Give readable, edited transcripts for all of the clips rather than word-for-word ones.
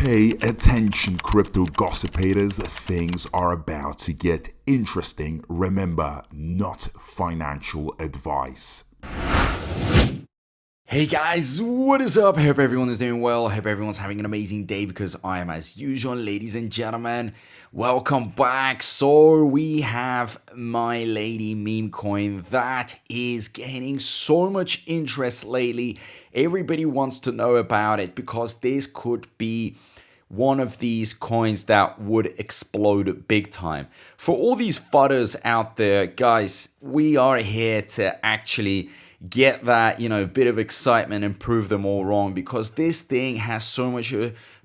Hey, attention crypto gossipators, things are about to get interesting. Remember, not financial advice. Hey guys, what is up? I hope everyone is doing well. I hope everyone's having an amazing day because I am, as usual. Ladies and gentlemen, welcome back. So we have Milady MEMECOIN that is gaining so much interest lately. Everybody wants to know about it because this could be one of these coins that would explode big time. For all these fudders out there, guys, we are here to actually get that, bit of excitement and prove them all wrong, because this thing has so much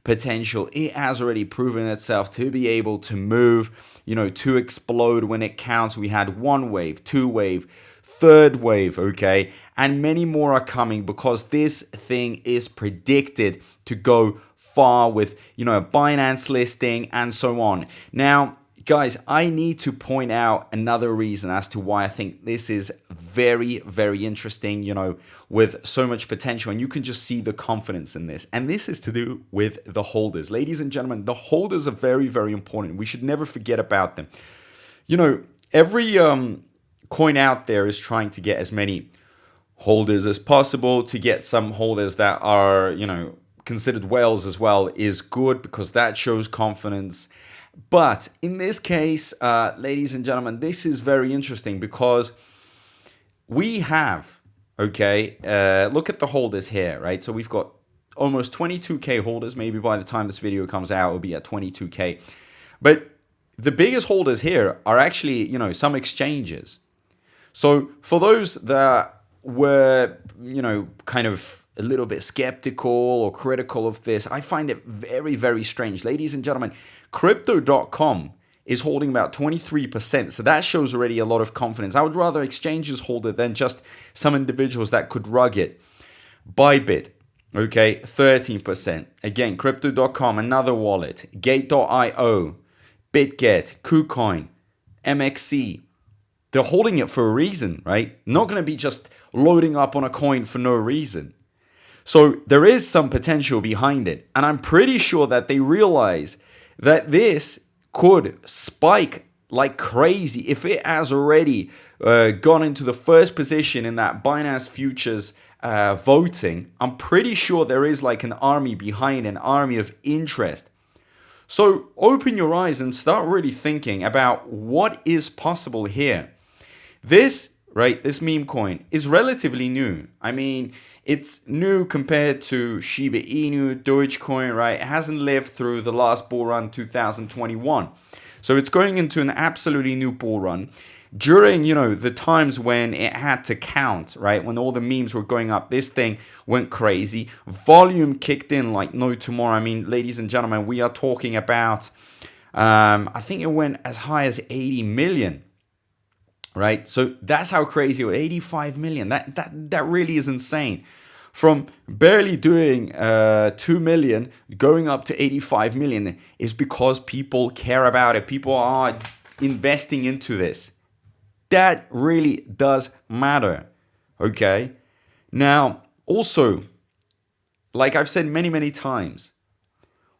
potential. It has already proven itself to be able to move, to explode when it counts. We had one wave, two wave, third wave, okay? And many more are coming because this thing is predicted to go far with, a Binance listing and so on. Now, guys, I need to point out another reason as to why I think this is very, very interesting, with so much potential. And you can just see the confidence in this. And this is to do with the holders. Ladies and gentlemen, the holders are very, very important. We should never forget about them. Every coin out there is trying to get as many holders as possible. To get some holders that are, considered whales as well is good, because that shows confidence. But in this case, ladies and gentlemen, this is very interesting because we have, look at the holders here, right? So we've got almost 22K holders. Maybe by the time this video comes out, it'll be at 22K. But the biggest holders here are actually, some exchanges. So for those that were, kind of a little bit skeptical or critical of this, I find it very, very strange. Ladies and gentlemen, crypto.com is holding about 23%. So that shows already a lot of confidence. I would rather exchanges hold it than just some individuals that could rug it. Bybit, 13%. Again, crypto.com, another wallet. Gate.io, BitGet, KuCoin, MXC. They're holding it for a reason, right? Not going to be just loading up on a coin for no reason. So there is some potential behind it. And I'm pretty sure that they realize that this could spike like crazy. If it has already gone into the first position in that Binance futures voting, I'm pretty sure there is like an army behind, an army of interest. So open your eyes and start really thinking about what is possible here. This MEMECOIN is relatively new. I mean, it's new compared to Shiba Inu, Dogecoin, right? It hasn't lived through the last bull run 2021. So it's going into an absolutely new bull run. During, the times when it had to count, right? When all the memes were going up, this thing went crazy. Volume kicked in like no tomorrow. I mean, ladies and gentlemen, we are talking about, I think it went as high as 80 million. Right, so that's how crazy it was. 85 million. That really is insane. From barely doing 2 million, going up to 85 million is because people care about it. People are investing into this. That really does matter. Okay. Now, also, like I've said many, many times,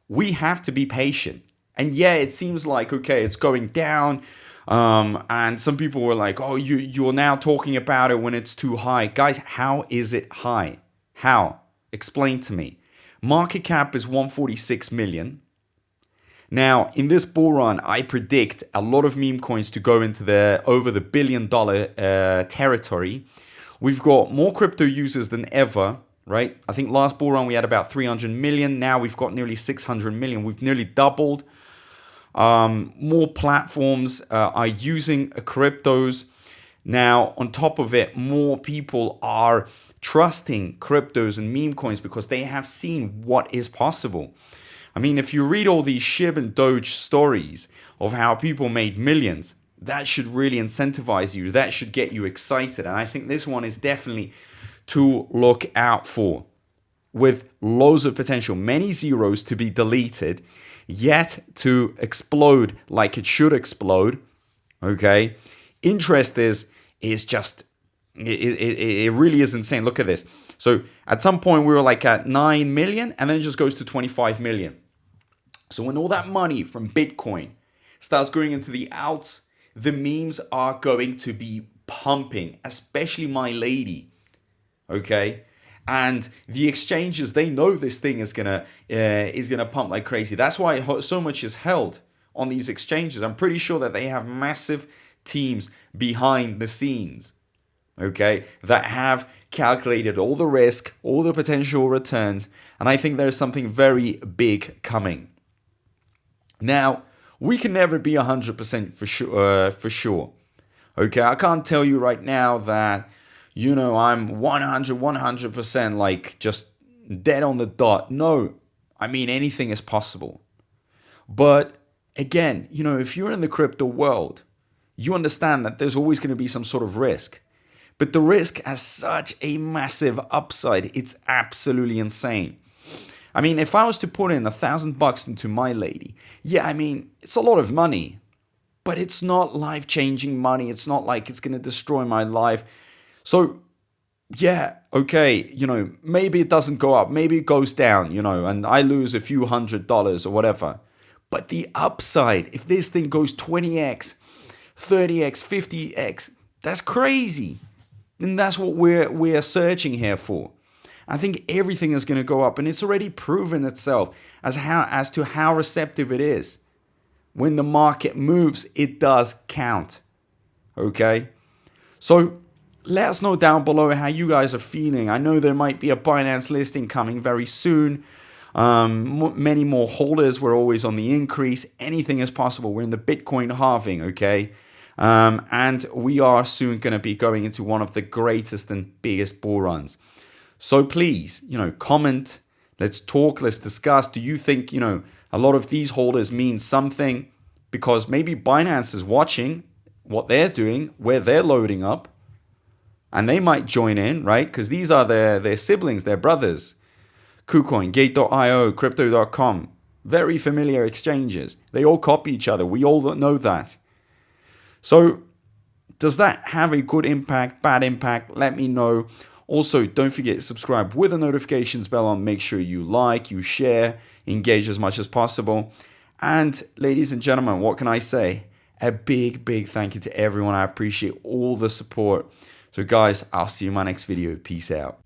we have to be patient. And yeah, it seems like, it's going down. And some people were like, oh, you're now talking about it when it's too high. Guys, how is it high? How? Explain to me. Market cap is 146 million. Now, in this bull run, I predict a lot of meme coins to go into over the $1 billion territory. We've got more crypto users than ever, right? I think last bull run we had about 300 million. Now we've got nearly 600 million. We've nearly doubled. More platforms are using cryptos. Now, on top of it, more people are trusting cryptos and meme coins because they have seen what is possible. I mean, if you read all these SHIB and Doge stories of how people made millions, that should really incentivize you. That should get you excited. And I think this one is definitely to look out for, with loads of potential, many zeros to be deleted, yet to explode like it should explode. Interest is just, it really is insane. Look at this. So at some point we were like at 9 million, and then it just goes to 25 million. So when all that money from Bitcoin starts going into the alts, the memes are going to be pumping, especially Milady. Okay, and the exchanges, they know this thing is gonna pump like crazy. That's why so much is held on these exchanges. I'm pretty sure that they have massive teams behind the scenes, okay, that have calculated all the risk, all the potential returns, and I think there's something very big coming. Now, we can never be 100% for sure. Okay, I can't tell you right now that, I'm 100% like just dead on the dot. No, I mean, anything is possible. But again, if you're in the crypto world, you understand that there's always going to be some sort of risk. But the risk has such a massive upside. It's absolutely insane. I mean, if I was to put in $1,000 into Milady, yeah, I mean, it's a lot of money, but it's not life-changing money. It's not like it's going to destroy my life. So, yeah, okay, maybe it doesn't go up, maybe it goes down, and I lose a few $100 or whatever. But the upside, if this thing goes 20x, 30x, 50x, that's crazy. And that's what we're searching here for. I think everything is going to go up, and it's already proven itself as to how receptive it is. When the market moves, it does count. Okay? So let us know down below how you guys are feeling. I know there might be a Binance listing coming very soon. Many more holders. We're always on the increase. Anything is possible. We're in the Bitcoin halving, okay? And we are soon going to be going into one of the greatest and biggest bull runs. So please, comment. Let's talk. Let's discuss. Do you think, a lot of these holders mean something? Because maybe Binance is watching what they're doing, where they're loading up, and they might join in, right? Because these are their siblings, their brothers. KuCoin, Gate.io, Crypto.com, very familiar exchanges. They all copy each other. We all know that. So does that have a good impact, bad impact? Let me know. Also, don't forget to subscribe with the notifications bell on. Make sure you like, you share, engage as much as possible. And ladies and gentlemen, what can I say? A big, big thank you to everyone. I appreciate all the support. So guys, I'll see you in my next video. Peace out.